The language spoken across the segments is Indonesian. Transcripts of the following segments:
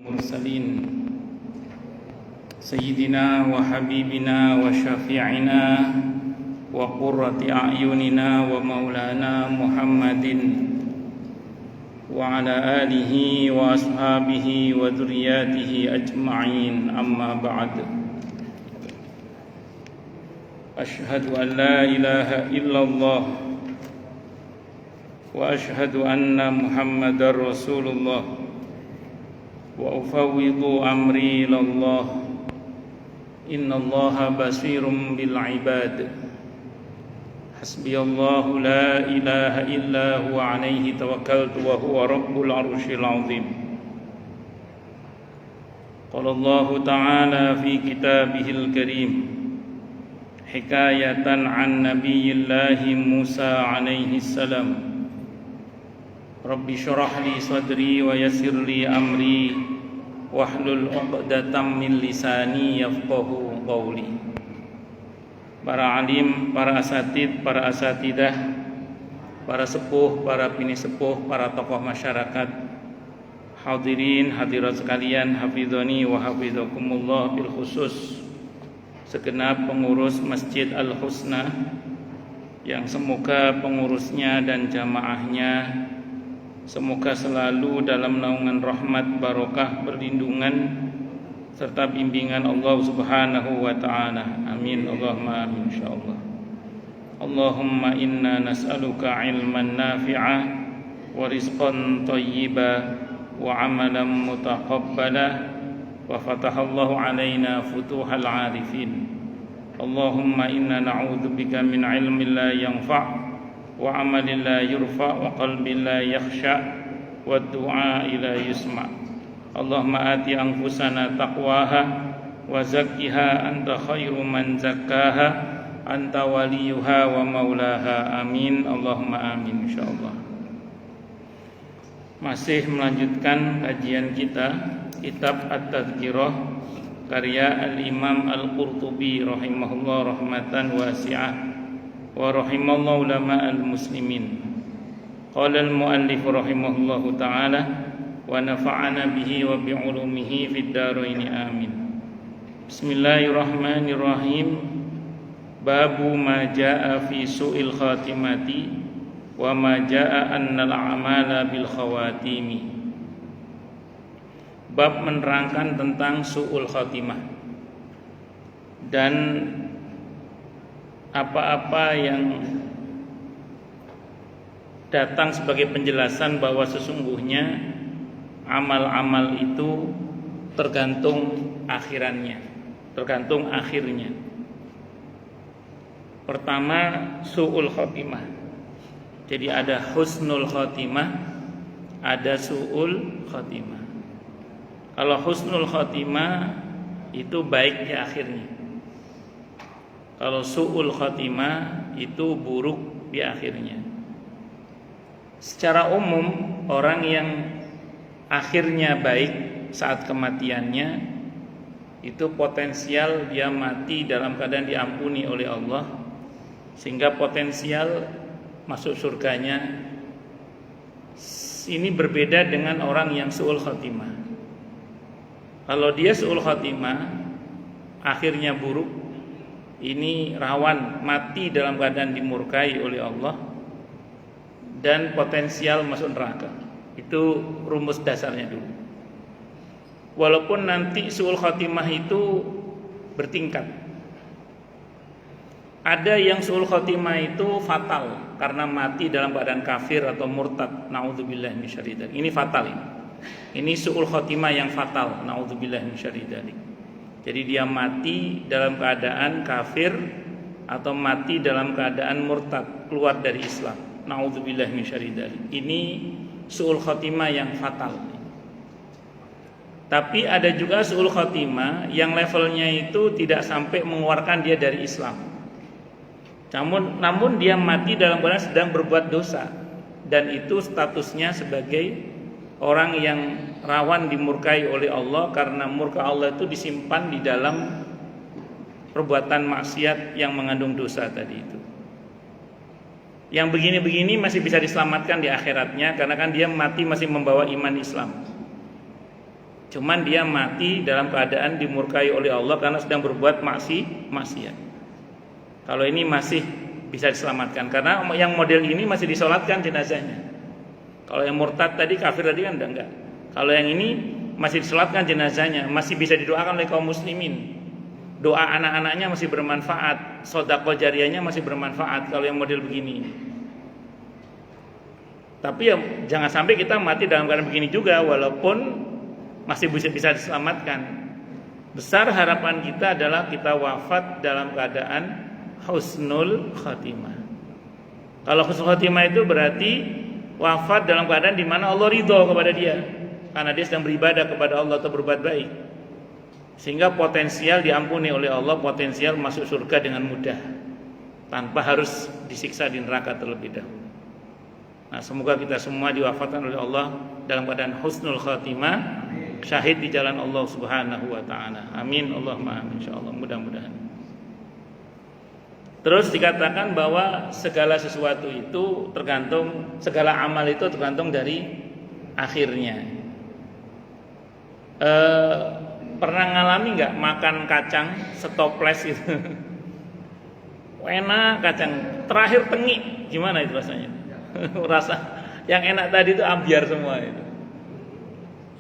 المرسلين سيدنا وحبيبنا وشفيعنا وقرة أعيننا ومولانا محمد وعلى آله وأصحابه وذرياته أجمعين أما بعد أشهد أن لا إله إلا الله وأشهد أن محمد رسول الله وأفوض أمري إلى الله إن الله بصير بالعباد حسبي الله لا إله إلا هو عليه توكلت وهو رب العرش العظيم قال الله تعالى في كتابه الكريم حكاية عن نبي الله موسى عليه السلام رب اشرح لي صدري ويسر لي أمري wahlul 'uqdatam min lisani yafqahu qawli. Para alim, para asatid, para asatidah, para sepuh, para bini sepuh, para tokoh masyarakat, hadirin hadirat sekalian, hafizani wa hafizakumullah, bil khusus segenap pengurus Masjid Al-Husna yang semoga pengurusnya dan jamaahnya semoga selalu dalam naungan rahmat, barokah, perlindungan serta bimbingan Allah Subhanahu wa taala. Amin Allahumma amin insyaallah. Allahumma inna nas'aluka ilman nafi'a wa rizqan thayyiba wa amalan mutaqabbala wa fatahallahu alaina futuhal 'arifin. Allahumma inna na'udzubika min ilmin la yanfa' wa amalin la yurfa wa qalbin la yakhsha wa du'a ila yusma. Allahumma ati anfusana taqwaha wa zakkiha anta khairu man zakkaha anta waliyuha wa maulaha. Amin Allahumma amin insyaallah. Masih melanjutkan kajian kita kitab At-Tadhkirah karya Al-Imam Al-Qurtubi rahimahullah rahmatan wasi'ah wa rahimallahu ulama al-muslimin. Qala al-muallif rahimahullahu ta'ala wa nafa'ana bihi wa bi'ulumihi fid dharain amin. Bismillahirrahmanirrahim. Babu ma jaa fi su'il khatimati wa ma jaa annal a'mala bil khawatimi. Bab menerangkan tentang su'ul khatimah dan apa-apa yang datang sebagai penjelasan bahwa sesungguhnya amal-amal itu tergantung akhirannya, tergantung akhirnya. Pertama, su'ul khatimah. Jadi ada husnul khatimah, ada su'ul khatimah. Kalau husnul khatimah itu baik di akhirnya. Kalau su'ul khatimah itu buruk di akhirnya. Secara umum orang yang akhirnya baik saat kematiannya itu potensial dia mati dalam keadaan diampuni oleh Allah, sehingga potensial masuk surganya. Ini berbeda dengan orang yang su'ul khatimah. Kalau dia su'ul khatimah akhirnya buruk, ini rawan mati dalam keadaan dimurkai oleh Allah dan potensial masuk neraka. Itu rumus dasarnya dulu. Walaupun nanti su'ul khatimah itu bertingkat. Ada yang su'ul khatimah itu fatal karena mati dalam keadaan kafir atau murtad. Na'udzubillah min syarri dzalik. Ini fatal ini. Ini su'ul khatimah yang fatal. Na'udzubillah min syarri dzalik. Jadi dia mati dalam keadaan kafir atau mati dalam keadaan murtad, keluar dari Islam. Na'udzubillah min syarri dzalik. Ini su'ul khatimah yang fatal. Tapi ada juga su'ul khatimah yang levelnya itu tidak sampai mengeluarkan dia dari Islam. Namun dia mati dalam keadaan sedang berbuat dosa, dan itu statusnya sebagai orang yang rawan dimurkai oleh Allah, karena murka Allah itu disimpan di dalam perbuatan maksiat yang mengandung dosa tadi itu. Yang begini-begini masih bisa diselamatkan di akhiratnya karena kan dia mati masih membawa iman Islam. Cuman dia mati dalam keadaan dimurkai oleh Allah karena sedang berbuat maksiat. Kalau ini masih bisa diselamatkan, karena yang model ini masih disolatkan jenazahnya. Kalau yang murtad tadi, kafir tadi kan enggak. Kalau yang ini masih disolatkan jenazahnya, masih bisa didoakan oleh kaum muslimin. Doa anak-anaknya masih bermanfaat, sedekah jariyahnya masih bermanfaat kalau yang model begini. Tapi ya jangan sampai kita mati dalam keadaan begini juga, walaupun masih bisa diselamatkan. Besar harapan kita adalah kita wafat dalam keadaan husnul khatimah. Kalau husnul khatimah itu berarti wafat dalam keadaan di mana Allah ridho kepada dia, karena dia sedang beribadah kepada Allah atau berbuat baik, sehingga potensial diampuni oleh Allah, potensial masuk surga dengan mudah tanpa harus disiksa di neraka terlebih dahulu. Nah, semoga kita semua diwafatkan oleh Allah dalam keadaan husnul khatimah, syahid di jalan Allah Subhanahu wa taala. Amin, Allahumma amin, insyaallah, mudah-mudahan. Terus dikatakan bahwa segala sesuatu itu tergantung, segala amal itu tergantung dari akhirnya. Pernah ngalami nggak makan kacang setoples itu? Enak kacang, terakhir tengik, gimana itu rasanya? Rasa yang enak tadi itu ambiar semua itu.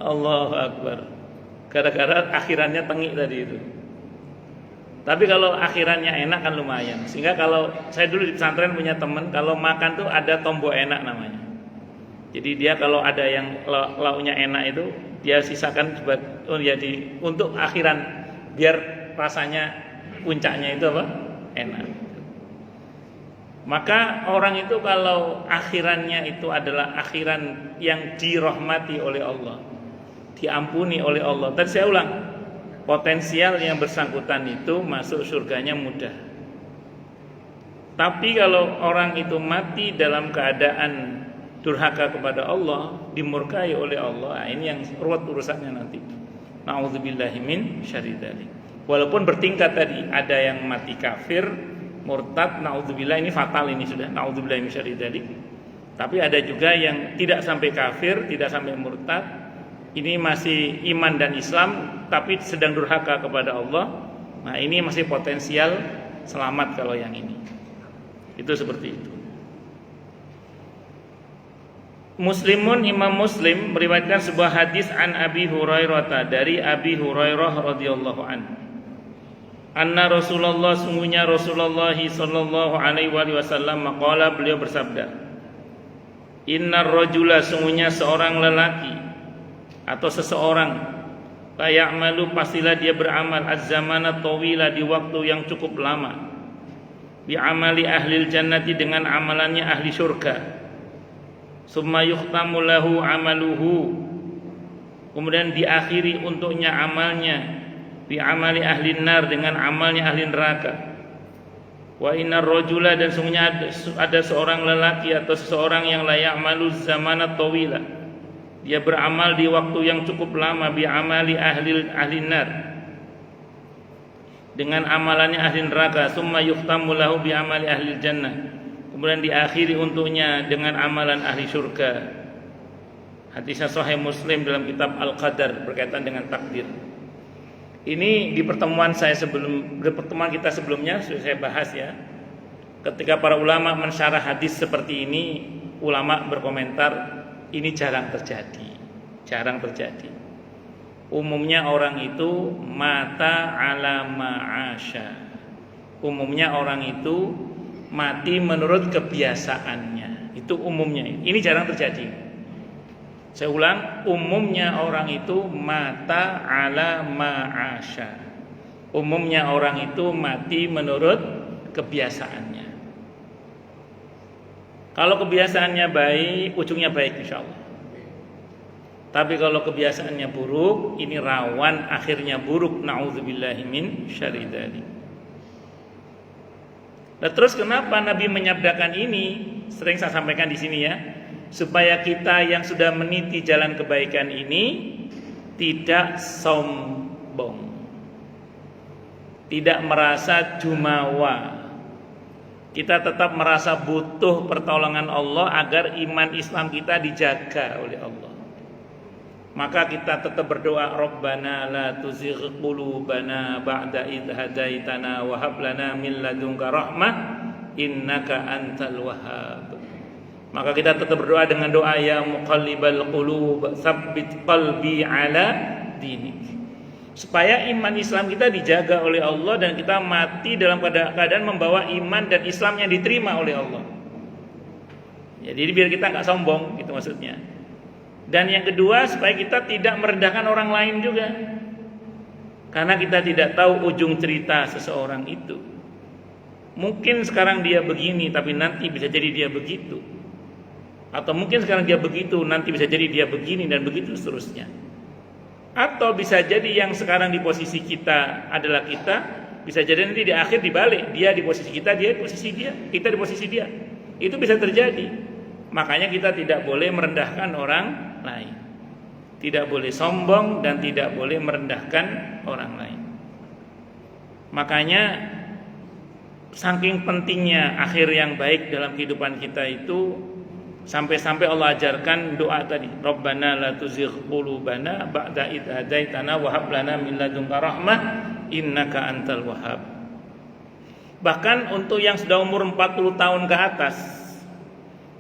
Allahu Akbar. Gara-gara akhirannya tengik tadi itu. Tapi kalau akhirannya enak kan lumayan. Sehingga kalau saya dulu di pesantren punya teman, kalau makan tuh ada tombol enak namanya. Jadi dia kalau ada yang lauknya enak itu dia sisakan untuk akhiran, biar rasanya puncaknya itu apa? Enak. Maka orang itu kalau akhirannya itu adalah akhiran yang dirahmati oleh Allah, diampuni oleh Allah. Tadi saya ulang, potensial yang bersangkutan itu masuk surganya mudah. Tapi kalau orang itu mati dalam keadaan durhaka kepada Allah, dimurkai oleh Allah, ini yang ruwet urusannya nanti. Nauzubillahi min syarri dzalik. Walaupun bertingkat tadi, ada yang mati kafir, murtad, naudzubillah, ini fatal, ini sudah naudzubillah min syarri dzalik. Tapi ada juga yang tidak sampai kafir, tidak sampai murtad, ini masih iman dan Islam tapi sedang durhaka kepada Allah. Nah, ini masih potensial selamat kalau yang ini. Itu seperti itu. Muslimun, Imam Muslim meriwayatkan sebuah hadis an Abi Hurairah, dari Abi Hurairah radhiyallahu anhu. Anna Rasulullah, sungguhnya Rasulullah sallallahu alaihi wasallam maqala, beliau bersabda, innar rajula, sungguhnya seorang lelaki atau seseorang, la ya'malu, pastilah dia beramal, az-zamana tawila, di waktu yang cukup lama, bi amali ahlil jannati, dengan amalannya ahli surga, summa yukhtamu lahu amaluhu, kemudian diakhiri untuknya amalnya, bi amali ahli nar, dengan amalnya ahli neraka. Wa innar rajula, dan sungguhnya ada seorang lelaki atau seseorang yang la ya'malu zamana tawila, dia beramal di waktu yang cukup lama, bi amali ahli nar, dengan amalannya ahli neraka, summa yukhtamu lahu bi amali ahli jannah, kemudian diakhiri untuknya dengan amalan ahli surga. Hadisnya sahih Muslim dalam kitab Al-Qadar berkaitan dengan takdir. Ini di pertemuan kita sebelumnya sudah saya bahas ya. Ketika para ulama mensyarah hadis seperti ini, ulama berkomentar ini jarang terjadi. Umumnya orang itu mata ala ma'asya. Umumnya orang itu mati menurut kebiasaannya. Itu umumnya. Ini jarang terjadi. Saya ulang, umumnya orang itu mata ala ma'asya. Umumnya orang itu mati menurut kebiasaannya. Kalau kebiasaannya baik, ujungnya baik insyaallah. Tapi kalau kebiasaannya buruk, ini rawan akhirnya buruk. Nauzubillahi min syarri dzalik. Nah, terus kenapa Nabi menyabdakan ini? Sering saya sampaikan di sini ya, supaya kita yang sudah meniti jalan kebaikan ini tidak sombong, tidak merasa jumawa. Kita tetap merasa butuh pertolongan Allah agar iman Islam kita dijaga oleh Allah. maka kita tetap berdoa, Rabbana la tuzigh qulubana ba'da idh hadaitana wa hab lana min ladunka rahmah innaka antal wahhab. Maka kita tetap berdoa dengan doa, ya muqallibal qulub tsabbit qalbi ala dinik, supaya iman Islam kita dijaga oleh Allah dan kita mati dalam keadaan membawa iman dan Islam yang diterima oleh Allah. Ya, jadi biar kita nggak sombong, gitu maksudnya. Dan yang kedua, supaya kita tidak merendahkan orang lain juga, karena kita tidak tahu ujung cerita seseorang itu. Mungkin sekarang dia begini, tapi nanti bisa jadi dia begitu. Atau mungkin sekarang dia begitu, nanti bisa jadi dia begini, dan begitu seterusnya. Atau bisa jadi yang sekarang di posisi kita adalah kita, bisa jadi nanti di akhir dibalik, dia di posisi kita, dia di posisi dia, kita di posisi dia. Itu bisa terjadi. Makanya kita tidak boleh merendahkan orang lain, tidak boleh sombong dan tidak boleh merendahkan orang lain. Makanya saking pentingnya akhir yang baik dalam kehidupan kita itu, sampai-sampai Allah ajarkan doa tadi, Rabbana la tuzigh qulubana ba'da idh hadaitana wa hab lana min ladunka rahmah innaka antal wahhab. Bahkan untuk yang sudah umur 40 tahun ke atas,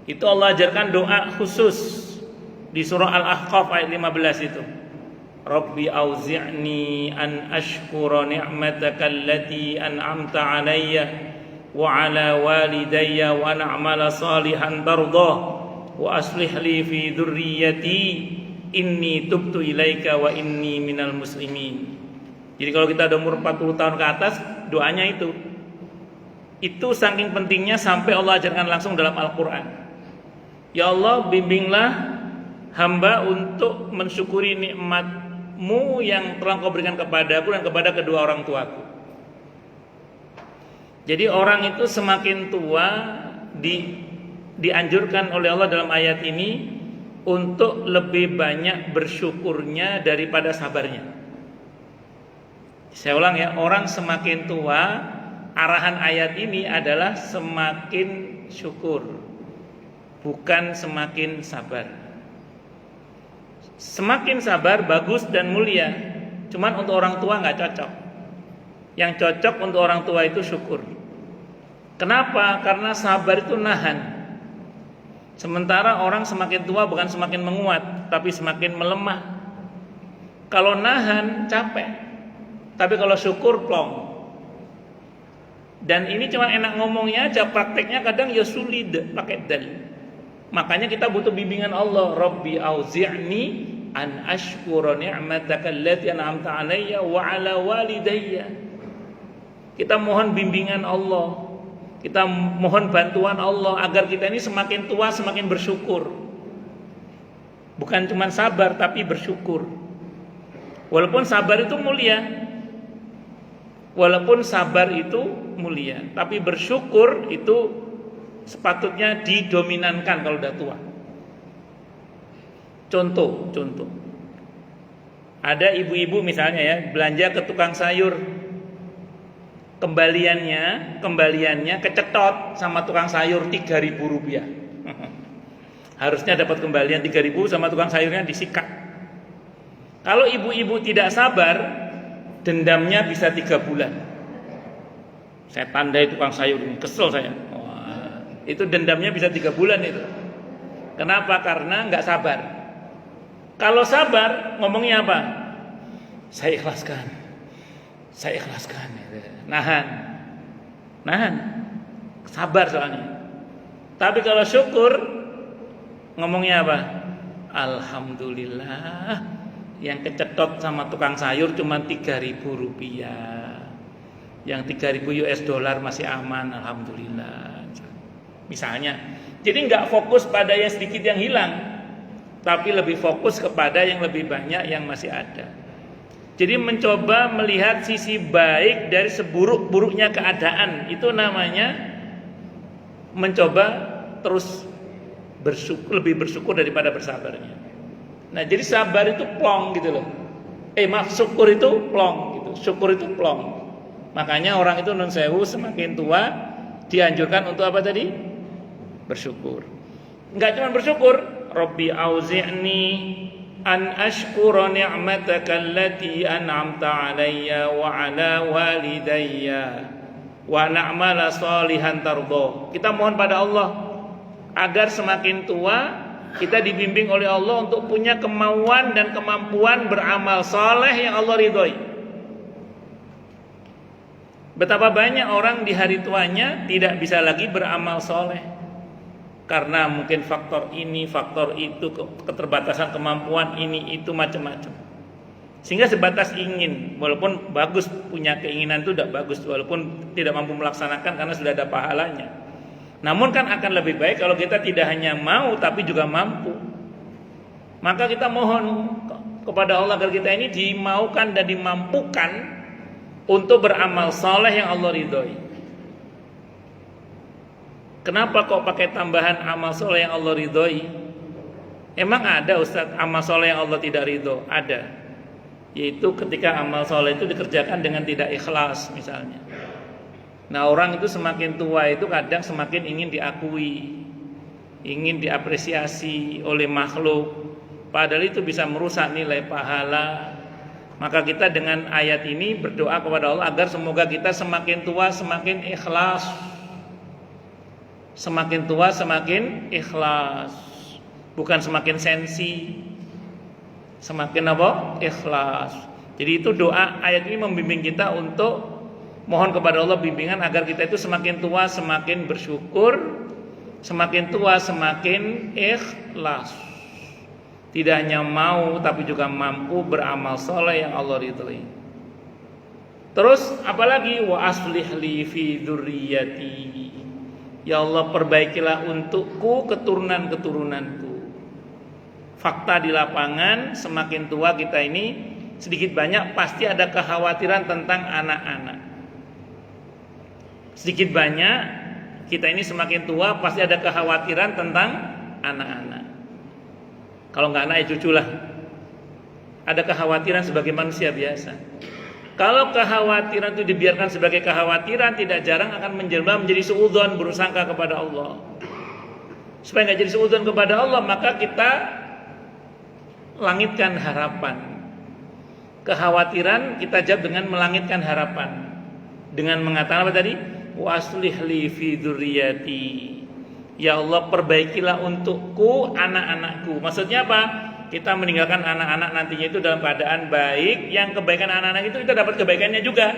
itu Allah ajarkan doa khusus di surah Al-Ahqaf ayat 15 itu. Rabbi auzi'ni an ashkura ni'mataka allati an'amta 'alayya wa 'ala walidayya wa na'mala salihan tardah wa aslih li fi dzurriyyati inni tubtu ilaika wa inni minal muslimin. Jadi kalau kita ada umur 40 tahun ke atas, doanya itu saking pentingnya sampai Allah ajarkan langsung dalam Al-Qur'an. Ya Allah, bimbinglah hamba untuk mensyukuri nikmat-Mu yang telah Kau berikan kepadaku dan kepada kedua orang tuaku. Jadi orang itu semakin tua dianjurkan oleh Allah dalam ayat ini untuk lebih banyak bersyukurnya daripada sabarnya. Saya ulang ya, orang semakin tua, arahan ayat ini adalah semakin syukur, bukan semakin sabar. Semakin sabar bagus dan mulia, cuman untuk orang tua nggak cocok. Yang cocok untuk orang tua itu syukur. Kenapa? Karena sabar itu nahan. Sementara orang semakin tua bukan semakin menguat, tapi semakin melemah. Kalau nahan capek, tapi kalau syukur plong. Dan ini cuma enak ngomongnya aja, prakteknya kadang ya sulit pakai dal. Makanya kita butuh bimbingan Allah. Rabbi auzi'ni an ashkura ni'mataka allati an'amta 'alayya wa 'ala walidayya. Kita mohon bimbingan Allah, kita mohon bantuan Allah agar kita ini semakin tua semakin bersyukur. Bukan cuma sabar tapi bersyukur. Walaupun sabar itu mulia, tapi bersyukur itu sepatutnya didominankan kalau udah tua. Contoh. Ada ibu-ibu misalnya ya, belanja ke tukang sayur. Kembaliannya kecetot sama tukang sayur 3.000 rupiah. Harusnya dapat kembalian 3.000, sama tukang sayurnya disikat. Kalau ibu-ibu tidak sabar, dendamnya bisa 3 bulan. Saya tandai tukang sayur ini, kesel saya. Itu dendamnya bisa 3 bulan itu. Kenapa? Karena nggak sabar. Kalau sabar, ngomongnya apa? Saya ikhlaskan. Nahan. Sabar soalnya. Tapi kalau syukur, ngomongnya apa? Alhamdulillah, yang kecetot sama tukang sayur cuma 3.000 rupiah. Yang 3.000 US dollar masih aman, alhamdulillah. Misalnya, jadi nggak fokus pada yang sedikit yang hilang, tapi lebih fokus kepada yang lebih banyak yang masih ada. Jadi mencoba melihat sisi baik dari seburuk-buruknya keadaan, itu namanya mencoba terus lebih bersyukur daripada bersabarnya. Nah, jadi sabar itu plong gitu loh. Syukur itu plong gitu. Syukur itu plong. Makanya orang itu nun sewu semakin tua dianjurkan untuk apa tadi? Bersyukur. Enggak cuma bersyukur, Rabbi auzi'ni an ashkura ni'mataka allati an'amta 'alayya wa 'ala walidayya wa na'mala salihan tardo. Kita mohon pada Allah agar semakin tua kita dibimbing oleh Allah untuk punya kemauan dan kemampuan beramal saleh yang Allah ridhoi. Betapa banyak orang di hari tuanya tidak bisa lagi beramal saleh karena mungkin faktor ini, faktor itu, keterbatasan kemampuan ini itu macam-macam. Sehingga sebatas ingin, walaupun bagus punya keinginan itu tidak bagus, walaupun tidak mampu melaksanakan karena sudah ada pahalanya. Namun kan akan lebih baik kalau kita tidak hanya mau tapi juga mampu. Maka kita mohon kepada Allah agar kita ini dimaukan dan dimampukan untuk beramal saleh yang Allah ridhoi. Kenapa kok pakai tambahan amal soleh yang Allah ridhoi? Emang ada Ustaz amal soleh yang Allah tidak ridho? Ada. Yaitu ketika amal soleh itu dikerjakan dengan tidak ikhlas misalnya. Nah orang itu semakin tua itu kadang semakin ingin diakui, ingin diapresiasi oleh makhluk. Padahal itu bisa merusak nilai pahala. Maka kita dengan ayat ini berdoa kepada Allah agar semoga kita semakin tua semakin ikhlas. Semakin tua semakin ikhlas, bukan semakin sensi. Semakin apa? Ikhlas. Jadi itu doa ayat ini membimbing kita untuk mohon kepada Allah bimbingan agar kita itu semakin tua semakin bersyukur, semakin tua semakin ikhlas. Tidak hanya mau tapi juga mampu beramal soleh yang Allah ridhoi. Terus apalagi wa aslih li fi dzurriyyati. Ya Allah perbaikilah untukku keturunan-keturunanku. Fakta di lapangan semakin tua kita ini sedikit banyak pasti ada kekhawatiran tentang anak-anak. Sedikit banyak kita ini semakin tua pasti ada kekhawatiran tentang anak-anak. Kalau nggak anak ya cucu lah. Ada kekhawatiran sebagai manusia biasa. Kalau kekhawatiran itu dibiarkan sebagai kekhawatiran, tidak jarang akan menjelma menjadi suudzon, bersangka kepada Allah. Supaya nggak jadi suudzon kepada Allah, maka kita langitkan harapan. Kekhawatiran kita jawab dengan melangitkan harapan. Dengan mengatakan apa tadi? Wa aslih li fi dzurriyyati. Ya Allah perbaikilah untukku anak-anakku. Maksudnya apa? Kita meninggalkan anak-anak nantinya itu dalam keadaan baik. Yang kebaikan anak-anak itu kita dapat kebaikannya juga,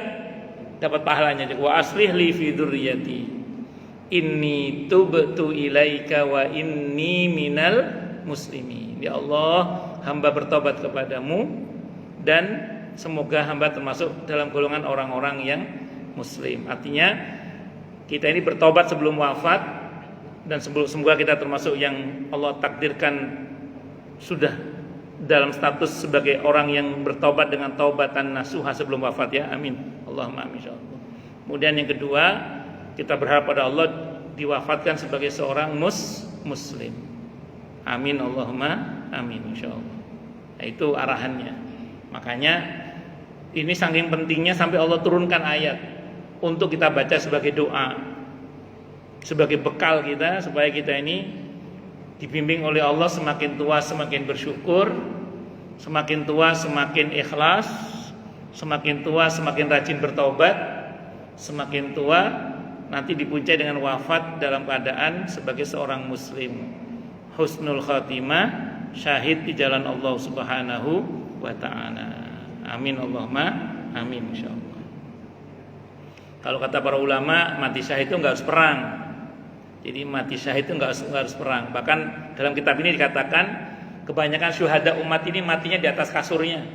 dapat pahalanya juga. Wa aslih li fi dzurriyyati inni tubtu ilaika wa inni minal muslimin. Ya Allah hamba bertobat kepadamu dan semoga hamba termasuk dalam golongan orang-orang yang muslim. Artinya kita ini bertobat sebelum wafat dan semoga kita termasuk yang Allah takdirkan sudah dalam status sebagai orang yang bertobat dengan taubatan nasuha sebelum wafat ya. Amin. Allahumma amin insyaallah. Kemudian yang kedua, kita berharap pada Allah diwafatkan sebagai seorang muslim. Amin Allahumma amin insyaallah. Nah, itu arahannya. Makanya ini saking pentingnya sampai Allah turunkan ayat untuk kita baca sebagai doa, sebagai bekal kita supaya kita ini dibimbing oleh Allah semakin tua semakin bersyukur, semakin tua semakin ikhlas, semakin tua semakin rajin bertaubat, semakin tua nanti dipuncai dengan wafat dalam keadaan sebagai seorang muslim. Husnul khatimah, syahid di jalan Allah Subhanahu wa taala. Amin Allahumma amin insyaallah. Kalau kata para ulama, mati syahid itu enggak harus perang. Jadi mati syahid itu enggak harus perang. Bahkan dalam kitab ini dikatakan kebanyakan syuhada umat ini matinya di atas kasurnya.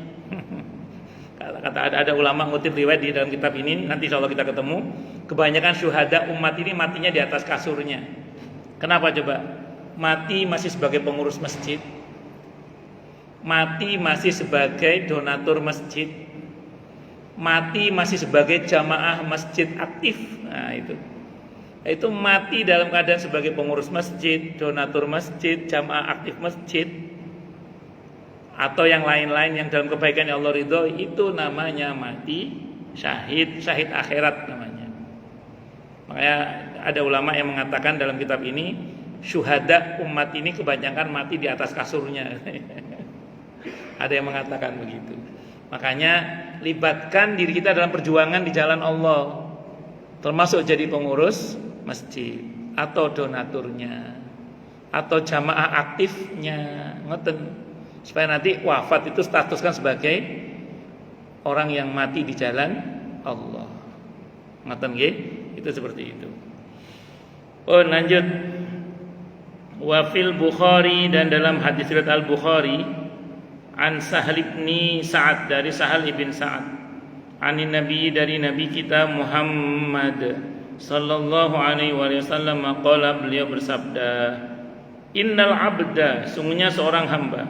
Kata ada ulama ngutip riwayat di dalam kitab ini, nanti insyaallah kita ketemu. Kebanyakan syuhada umat ini matinya di atas kasurnya. Kenapa coba? Mati masih sebagai pengurus masjid, mati masih sebagai donatur masjid, mati masih sebagai jamaah masjid aktif. Nah itu mati dalam keadaan sebagai pengurus masjid, donatur masjid, jamaah aktif masjid, atau yang lain-lain yang dalam kebaikan yang Allah ridho, itu namanya mati syahid, syahid akhirat namanya. Makanya ada ulama yang mengatakan dalam kitab ini, syuhada umat ini kebanyakan mati di atas kasurnya. Ada yang mengatakan begitu. Makanya libatkan diri kita dalam perjuangan di jalan Allah, termasuk jadi pengurus masjid atau donaturnya atau jamaah aktifnya, ngoten, supaya nanti wafat itu statuskan sebagai orang yang mati di jalan Allah. Ngoten nggih, itu seperti itu. Oh, lanjut. Wa fil Bukhari, dan dalam hadis riwayat Al-Bukhari, an Sahal bin Sa'ad, dari Sahal ibn Sa'ad, anin Nabi, dari Nabi kita Muhammad sallallahu alaihi wasallam, qala, beliau bersabda, innal abda, sungguhnya seorang hamba,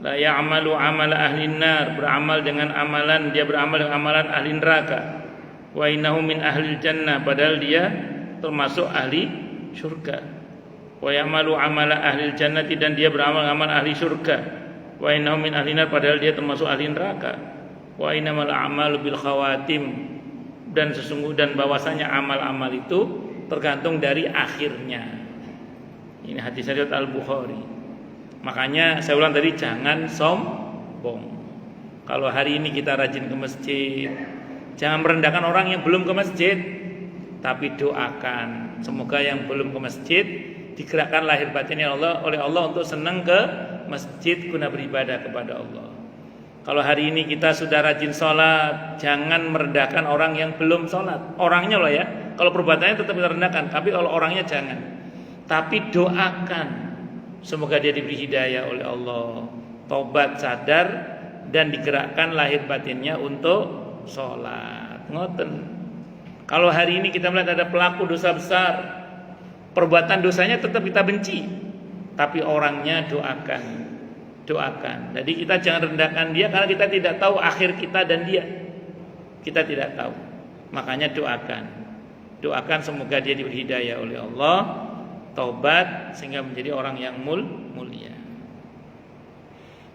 la ya'malu amala ahli nar, beramal dengan amalan, dia beramal dengan amalan ahli neraka, wa innahu min ahli jannah, padahal dia termasuk ahli surga, wa ya'malu amala ahli jannati, dan dia beramal amal ahli surga, wa innahu min ahli nar, padahal dia termasuk ahli neraka, wa innamal a'malu bil khawatim, dan bahwasanya amal-amal itu tergantung dari akhirnya. Ini hadis riwayat Al-Bukhari. Makanya saya ulang tadi, jangan sombong. Kalau hari ini kita rajin ke masjid, jangan merendahkan orang yang belum ke masjid, tapi doakan semoga yang belum ke masjid digerakkan lahir batinnya oleh Allah untuk senang ke masjid guna beribadah kepada Allah. Kalau hari ini kita sudah rajin sholat, jangan merendahkan orang yang belum sholat. Orangnya loh ya, kalau perbuatannya tetap kita rendahkan, tapi kalau orangnya jangan. Tapi doakan semoga dia diberi hidayah oleh Allah, tobat, sadar, dan digerakkan lahir batinnya untuk sholat. Ngoten. Kalau hari ini kita melihat ada pelaku dosa besar, perbuatan dosanya tetap kita benci, tapi orangnya doakan. Jadi kita jangan rendahkan dia, karena kita tidak tahu akhir kita dan dia. Kita tidak tahu. Makanya doakan semoga dia diberi hidayah oleh Allah, taubat, sehingga menjadi orang yang mulia.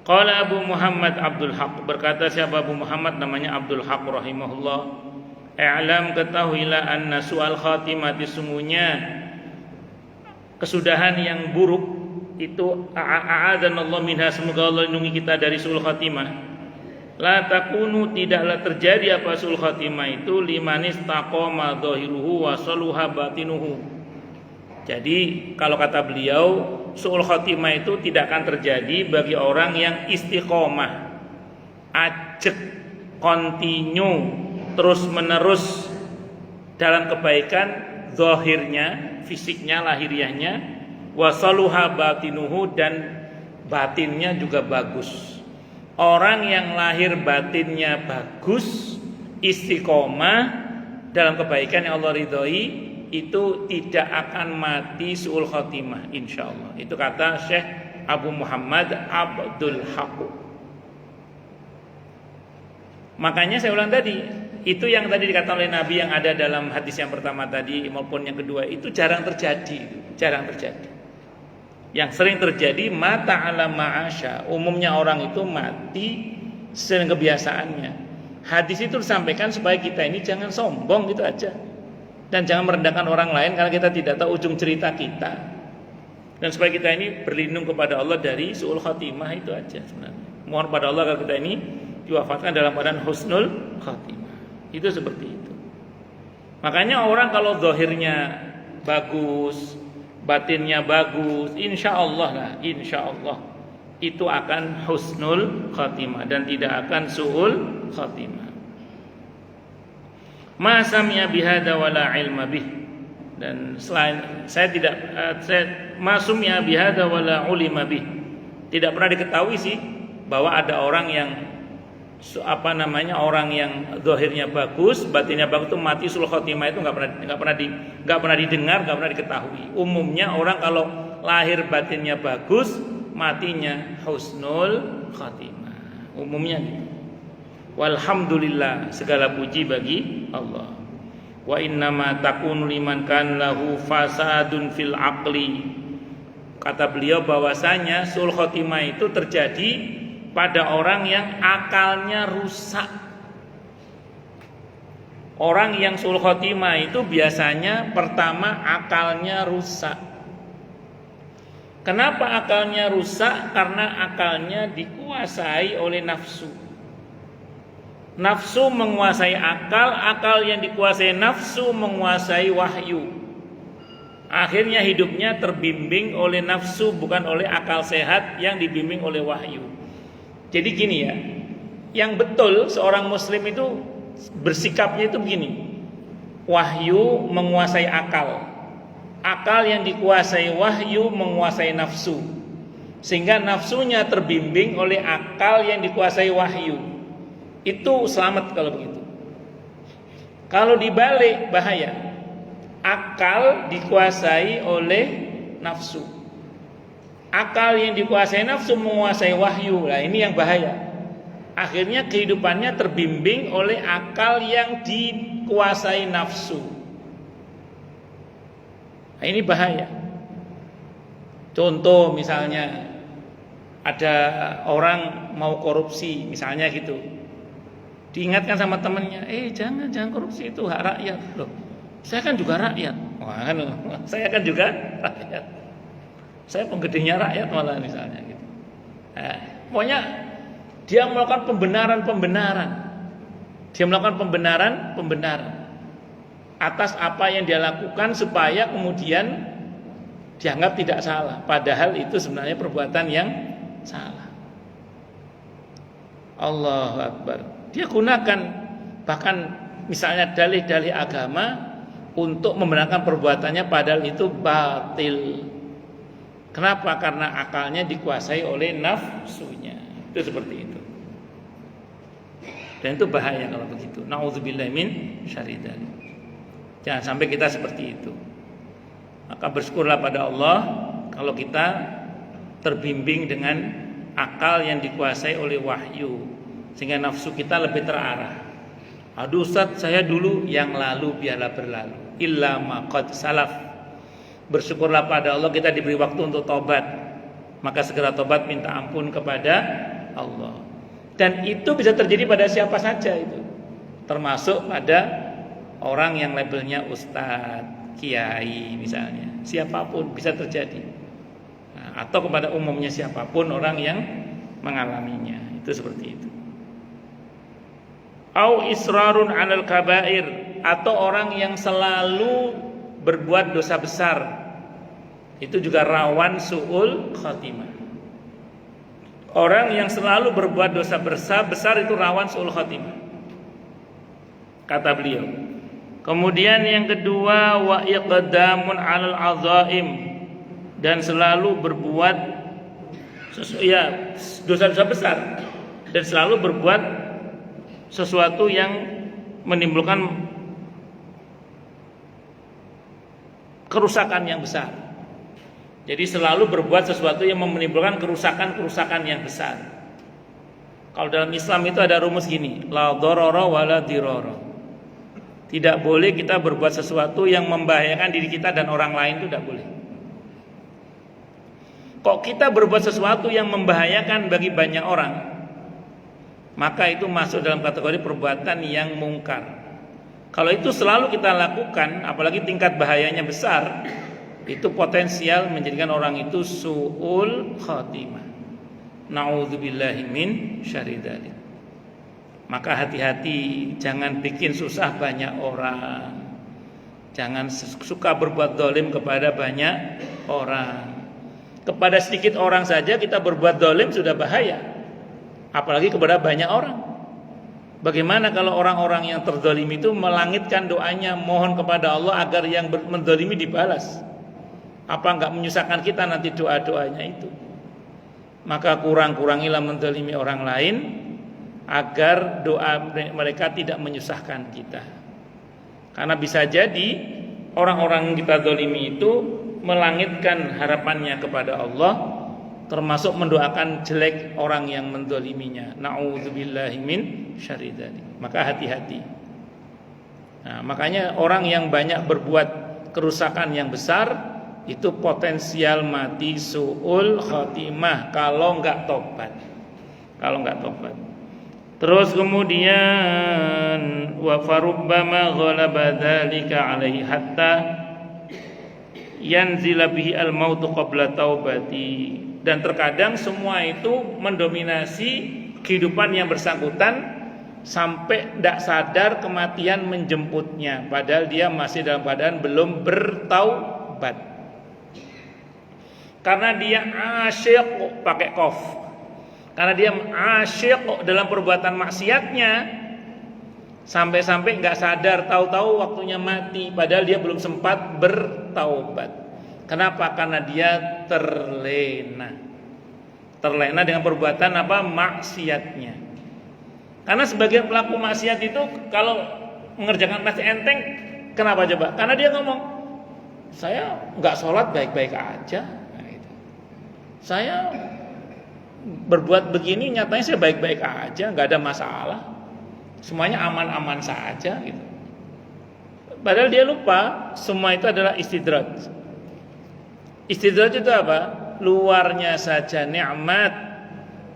Qala Abu Muhammad Abdul Haq, berkata siapa Abu Muhammad, namanya Abdul Haq rahimahullah, i'lam, ketahuilah, anna su'al khatimati, sungguhnya kesudahan yang buruk itu, a'adzanallahu minha, semoga Allah lindungi kita dari su'ul khatimah. La takunu, tidaklah terjadi apa su'ul khatimah itu, liman istaqama dhahiruhu wa saluha batinuhu. Jadi kalau kata beliau, su'ul khatimah itu tidak akan terjadi bagi orang yang istiqomah, ajek, kontinu, terus menerus dalam kebaikan, zahirnya, fisiknya, lahiriahnya, wasaluha batinuhu, dan batinnya juga bagus. Orang yang lahir batinnya bagus, istiqomah dalam kebaikan yang Allah ridhoi, itu tidak akan mati su'ul khatimah insyaallah. Itu kata Syekh Abu Muhammad Abdul Haq. Makanya saya ulang tadi, itu yang tadi dikatakan oleh Nabi, yang ada dalam hadis yang pertama tadi maupun yang kedua, itu jarang terjadi. Yang sering terjadi mata ala ma'asya, umumnya orang itu mati sering kebiasaannya. Hadis itu disampaikan supaya kita ini jangan sombong, gitu aja, dan jangan merendahkan orang lain karena kita tidak tahu ujung cerita kita, dan supaya kita ini berlindung kepada Allah dari su'ul khatimah, itu aja sebenarnya. Mohon pada Allah agar kita ini diwafatkan dalam keadaan husnul khatimah. Itu seperti itu. Makanya orang kalau zahirnya bagus, batinnya bagus, insya Allah itu akan husnul khatimah dan tidak akan su'ul khatimah. Ma sami'a bihada wala ilma bih, dan selain ma sami'a bihada wala ulima bih, tidak pernah diketahui sih bahwa ada orang yang orang yang zahirnya bagus, batinnya bagus itu mati sul khotimah, itu nggak pernah didengar, nggak pernah diketahui. Umumnya orang kalau lahir batinnya bagus, matinya husnul khotimah. Umumnya gitu. Walhamdulillah, segala puji bagi Allah. Wa innama takunu liman kan lahu fasadun fil aqli. Kata beliau bahwasanya sul khotimah itu terjadi pada orang yang akalnya rusak. Orang yang sul khotimah itu biasanya pertama akalnya rusak. Kenapa akalnya rusak? Karena akalnya dikuasai oleh nafsu. Nafsu menguasai akal, akal yang dikuasai nafsu menguasai wahyu. Akhirnya hidupnya terbimbing oleh nafsu, bukan oleh akal sehat yang dibimbing oleh wahyu. Jadi gini ya, yang betul seorang muslim itu bersikapnya itu begini. Wahyu menguasai akal. Akal yang dikuasai wahyu menguasai nafsu, sehingga nafsunya terbimbing oleh akal yang dikuasai wahyu. Itu selamat kalau begitu. Kalau dibalik bahaya. Akal dikuasai oleh nafsu, akal yang dikuasai nafsu menguasai wahyu. Nah ini yang bahaya. Akhirnya kehidupannya terbimbing oleh akal yang dikuasai nafsu. Nah, ini bahaya. Contoh misalnya ada orang mau korupsi misalnya gitu. Diingatkan sama temannya, jangan korupsi, itu hak rakyat. Loh, saya kan juga rakyat. Wah, kan, saya kan juga rakyat. Saya penggedenya rakyat malah misalnya gitu. Nah, pokoknya dia melakukan pembenaran. Dia melakukan pembenaran atas apa yang dia lakukan supaya kemudian dianggap tidak salah, padahal itu sebenarnya perbuatan yang salah. Allahu Akbar. Dia gunakan bahkan misalnya dalih-dalih agama untuk membenarkan perbuatannya padahal itu batil. Kenapa? Karena akalnya dikuasai oleh nafsunya. Itu seperti itu. Dan itu bahaya kalau begitu. Nauzubillahi min syarri dzalik. Jangan sampai kita seperti itu. Maka bersyukurlah pada Allah kalau kita terbimbing dengan akal yang dikuasai oleh wahyu, sehingga nafsu kita lebih terarah. Aduh Ustaz, saya dulu, yang lalu biarlah berlalu. Illa ma qad salaf. Bersyukurlah pada Allah kita diberi waktu untuk tobat. Maka segera tobat, minta ampun kepada Allah. Dan itu bisa terjadi pada siapa saja itu. Termasuk pada orang yang labelnya ustadz, kiai misalnya, siapapun bisa terjadi. Nah, atau kepada umumnya siapapun orang yang mengalaminya, itu seperti itu. Au israrun 'alal kabair, atau orang yang selalu berbuat dosa besar, itu juga rawan su'ul khatimah. Orang yang selalu berbuat dosa besar itu rawan su'ul khatimah, kata beliau. Kemudian yang kedua, wa iqdamun 'alal 'azaim, dan selalu berbuat dosa-dosa besar dan selalu berbuat sesuatu yang menimbulkan kerusakan yang besar. Jadi selalu berbuat sesuatu yang menimbulkan kerusakan yang besar. Kalau dalam Islam itu ada rumus gini, la dharara wa la dirara. Tidak boleh kita berbuat sesuatu yang membahayakan diri kita dan orang lain, itu tidak boleh. Kok kita berbuat sesuatu yang membahayakan bagi banyak orang, maka itu masuk dalam kategori perbuatan yang mungkar. Kalau itu selalu kita lakukan, apalagi tingkat bahayanya besar, itu potensial menjadikan orang itu su'ul khatimah. Na'udzubillahi min syarri dzalik. Maka hati-hati, jangan bikin susah banyak orang. Jangan suka berbuat zalim kepada banyak orang. Kepada sedikit orang saja kita berbuat zalim sudah bahaya, apalagi kepada banyak orang. Bagaimana kalau orang-orang yang terzalimi itu melangitkan doanya, mohon kepada Allah agar yang menzalimi dibalas? Apa enggak menyusahkan kita nanti doa-doanya itu? Maka kurang-kurangilah menzalimi orang lain, agar doa mereka tidak menyusahkan kita. Karena bisa jadi orang-orang kita zalimi itu melangitkan harapannya kepada Allah, termasuk mendoakan jelek orang yang menzaliminya. Na'udzubillahi min syarri dzalik. Maka hati-hati. Nah, makanya orang yang banyak berbuat kerusakan yang besar itu potensial mati su'ul khatimah kalau enggak tobat. Terus kemudian wa farubbama ghalaba dzalika alaihi hatta yanzila bihi al-mautu qabla taubati. Dan terkadang semua itu mendominasi kehidupan yang bersangkutan sampai tidak sadar kematian menjemputnya, padahal dia masih dalam keadaan belum bertaubat. Karena dia asyik, pakai qaf, karena dia asyik dalam perbuatan maksiatnya, sampai-sampai nggak sadar, tahu-tahu waktunya mati, padahal dia belum sempat bertaubat. Kenapa? Karena dia terlena dengan perbuatan apa? Maksiatnya. Karena sebagian pelaku maksiat itu kalau mengerjakan maksiat enteng, kenapa coba? Karena dia ngomong, saya nggak sholat baik-baik aja, nah, gitu. Saya berbuat begini nyatanya saya baik-baik aja, nggak ada masalah, semuanya aman-aman saja, gitu. Padahal dia lupa semua itu adalah istidraj. Istidraj itu apa? Luarnya saja nikmat,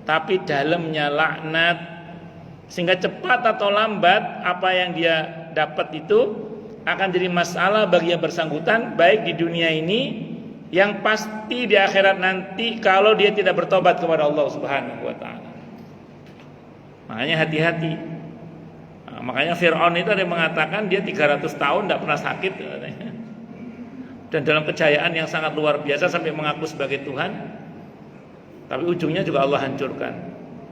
tapi dalamnya laknat. Sehingga cepat atau lambat apa yang dia dapat itu akan jadi masalah bagi yang bersangkutan, baik di dunia ini, yang pasti di akhirat nanti kalau dia tidak bertobat kepada Allah Subhanahu wa taala. Makanya hati-hati. Nah, makanya Fir'aun itu ada yang mengatakan dia 300 tahun tidak pernah sakit katanya. Dan dalam kejayaan yang sangat luar biasa sampai mengaku sebagai Tuhan. Tapi ujungnya juga Allah hancurkan.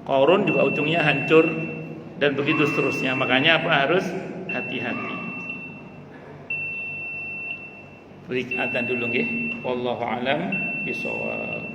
Qarun juga ujungnya hancur. Dan begitu seterusnya. Makanya apa? Harus hati-hati. Beri adzan dulu nggih. Wallahu a'lam bishawab.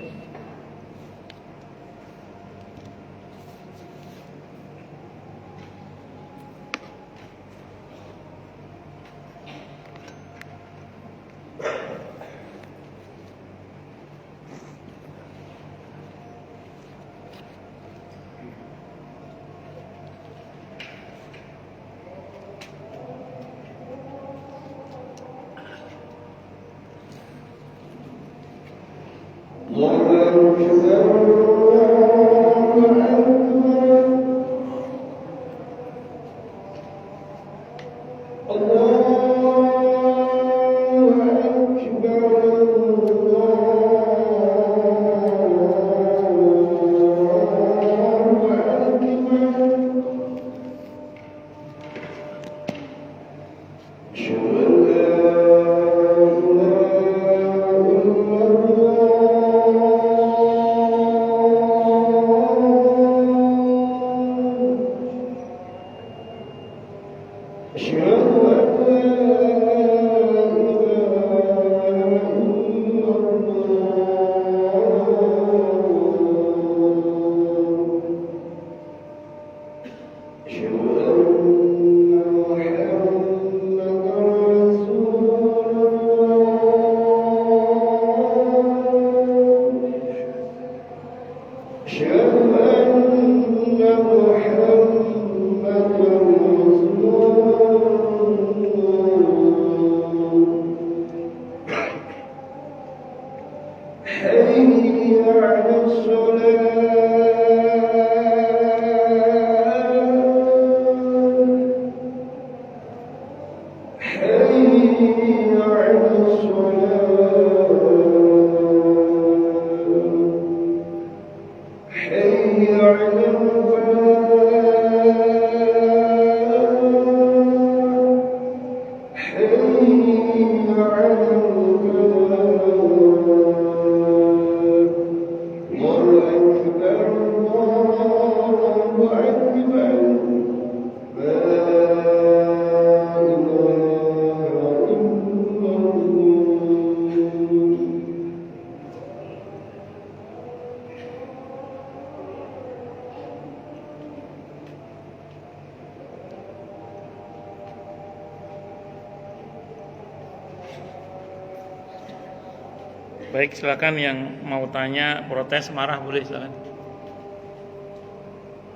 Baik, silakan yang mau tanya, protes, marah boleh silakan.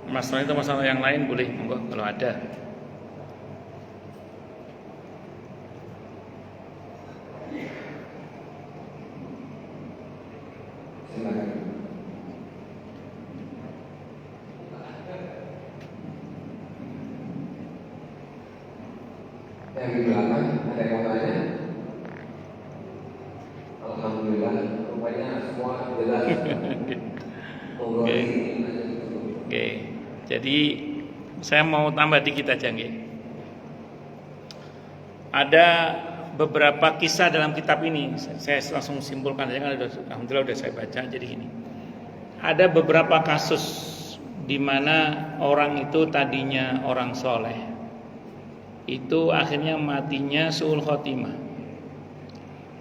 Masalah itu masalah yang lain boleh, monggo kalau ada. Yang di belakang ada yang mau tanya? Kayaknya semua jelas. Oke. Oke. Jadi saya mau tambah dikit aja nggih. Ada beberapa kisah dalam kitab ini. Saya langsung simpulkan aja kan alhamdulillah udah saya baca jadi gini. Ada beberapa kasus di mana orang itu tadinya orang soleh, itu akhirnya matinya su'ul khotimah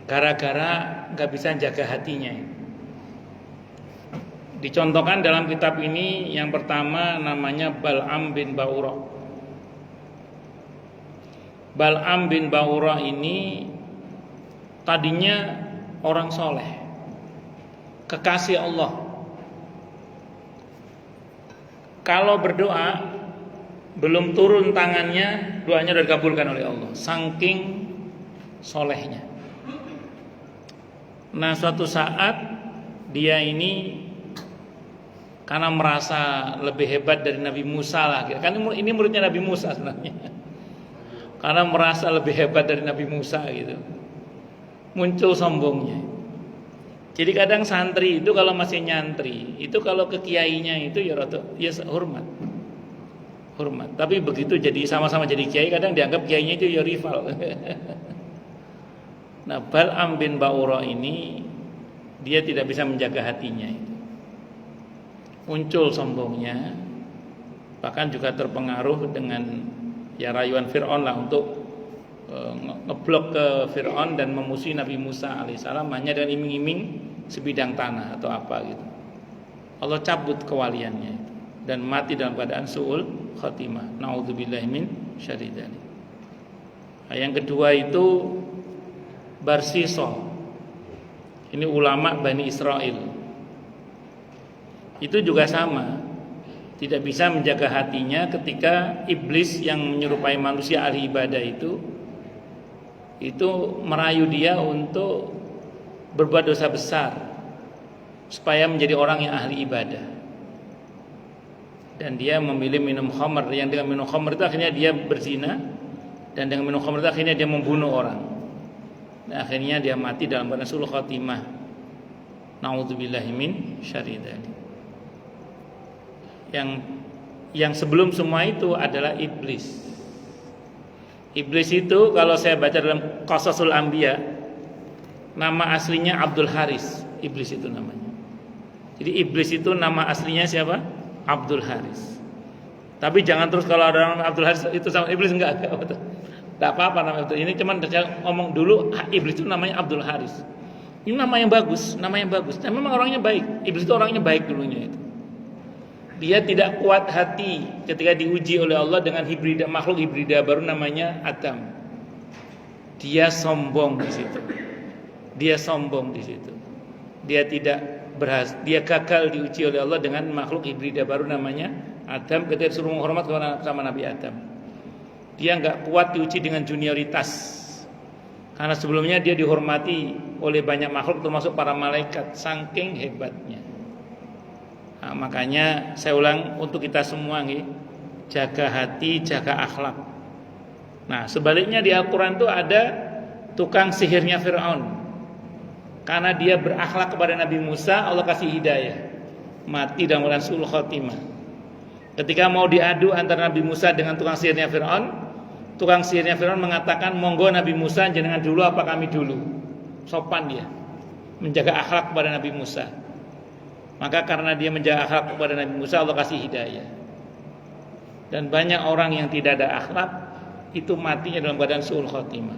gara-gara gak bisa jaga hatinya. Dicontohkan dalam kitab ini yang pertama namanya Bal'am bin Ba'urah. Bal'am bin Ba'urah ini tadinya orang soleh, kekasih Allah. Kalau berdoa belum turun tangannya, doanya sudah dikabulkan oleh Allah, saking solehnya. Nah suatu saat dia ini karena merasa lebih hebat dari Nabi Musa lah, kan ini muridnya Nabi Musa sebenarnya. Karena merasa lebih hebat dari Nabi Musa gitu, muncul sombongnya. Jadi kadang santri itu kalau masih nyantri, itu kalau ke kiainya itu ya hormat. Tapi begitu jadi sama-sama jadi kiai, kadang dianggap kiainya itu ya rival. Nah, Bal'am bin Ba'urah ini dia tidak bisa menjaga hatinya itu. Muncul sombongnya, bahkan juga terpengaruh dengan ya rayuan Fir'aun lah untuk ngeblok ke Fir'aun dan memusuhi Nabi Musa alaihissalam hanya dengan iming-iming sebidang tanah atau apa gitu. Allah cabut kewaliannya itu dan mati dalam keadaan su'ul khatimah. Na'udzubillahi min syarri dzalik. Nah, yang kedua itu Barsiso. Ini ulama Bani Israel. Itu juga sama, tidak bisa menjaga hatinya ketika iblis yang menyerupai manusia ahli ibadah itu merayu dia untuk berbuat dosa besar supaya menjadi orang yang ahli ibadah. Dan dia memilih minum khamr, yang dengan minum khamr itu akhirnya dia berzina, dan dengan minum khamr itu akhirnya dia membunuh orang. Dan akhirnya dia mati dalam keadaan su'ul khatimah. Na'udzubillahi min syarri dzalik. Yang sebelum semua itu adalah iblis. Iblis itu kalau saya baca dalam Qasasul Anbiya, nama aslinya Abdul Haris. Iblis itu namanya. Jadi iblis itu nama aslinya siapa? Abdul Haris. Tapi jangan terus kalau ada orang Abdul Haris itu sama iblis, enggak apa-apa nama itu. Ini cuman ngomong dulu iblis itu namanya Abdul Haris. Ini nama yang bagus. Dan memang orangnya baik. Iblis itu orangnya baik dulunya itu. Dia tidak kuat hati ketika diuji oleh Allah dengan makhluk hibrida baru namanya Adam. Dia sombong di situ. Dia tidak berhasil. Dia gagal diuji oleh Allah dengan makhluk hibrida baru namanya Adam ketika disuruh menghormat sama Nabi Adam. Dia enggak kuat diuji dengan junioritas. Karena sebelumnya dia dihormati oleh banyak makhluk termasuk para malaikat saking hebatnya. Nah, makanya saya ulang untuk kita semua nih, jaga hati, jaga akhlak. Nah, sebaliknya di Al-Qur'an itu ada tukang sihirnya Fir'aun. Karena dia berakhlak kepada Nabi Musa, Allah kasih hidayah. Mati dalam keadaan su'ul khatimah. Ketika mau diadu antara Nabi Musa dengan tukang sihirnya Fir'aun mengatakan, "Monggo Nabi Musa jenengan dulu apa kami dulu?" Sopan dia. Menjaga akhlak kepada Nabi Musa. Maka karena dia menjaga akhlak kepada Nabi Musa, Allah kasih hidayah. Dan banyak orang yang tidak ada akhlak itu matinya dalam keadaan su'ul khatimah.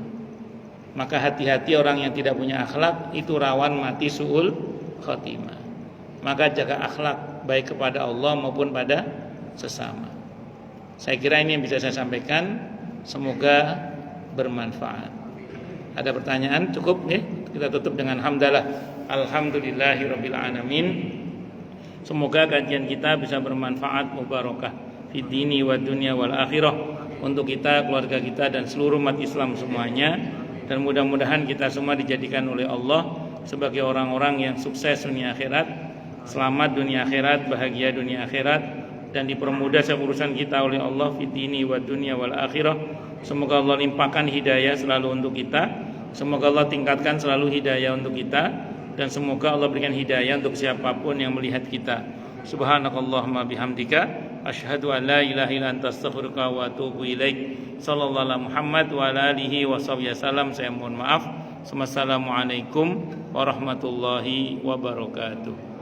Maka hati-hati orang yang tidak punya akhlak itu rawan mati su'ul khatimah. Maka jaga akhlak baik kepada Allah maupun pada sesama. Saya kira ini yang bisa saya sampaikan. Semoga bermanfaat. Ada pertanyaan? Cukup nih. Kita tutup dengan hamdalah. Alhamdulillahirabbil alamin. Semoga kajian kita bisa bermanfaat, mubarakah fid dini wad dunya wal akhirah untuk kita, keluarga kita dan seluruh umat Islam semuanya. Dan mudah-mudahan kita semua dijadikan oleh Allah sebagai orang-orang yang sukses dunia akhirat, selamat dunia akhirat, bahagia dunia akhirat, dan dipermudah urusan kita oleh Allah fid dini wad dunya wal akhirah. Semoga Allah limpahkan hidayah selalu untuk kita. Semoga Allah tingkatkan selalu hidayah untuk kita. dan semoga Allah berikan hidayah untuk siapapun yang melihat kita. Subhanakallahumma bihamdika asyhadu an la ilaha illa anta astaghfiruka wa atubu ilaik. Sallallahu alaihi Muhammad wa ala alihi wasallam. Saya mohon maaf. Wassalamualaikum warahmatullahi wabarakatuh.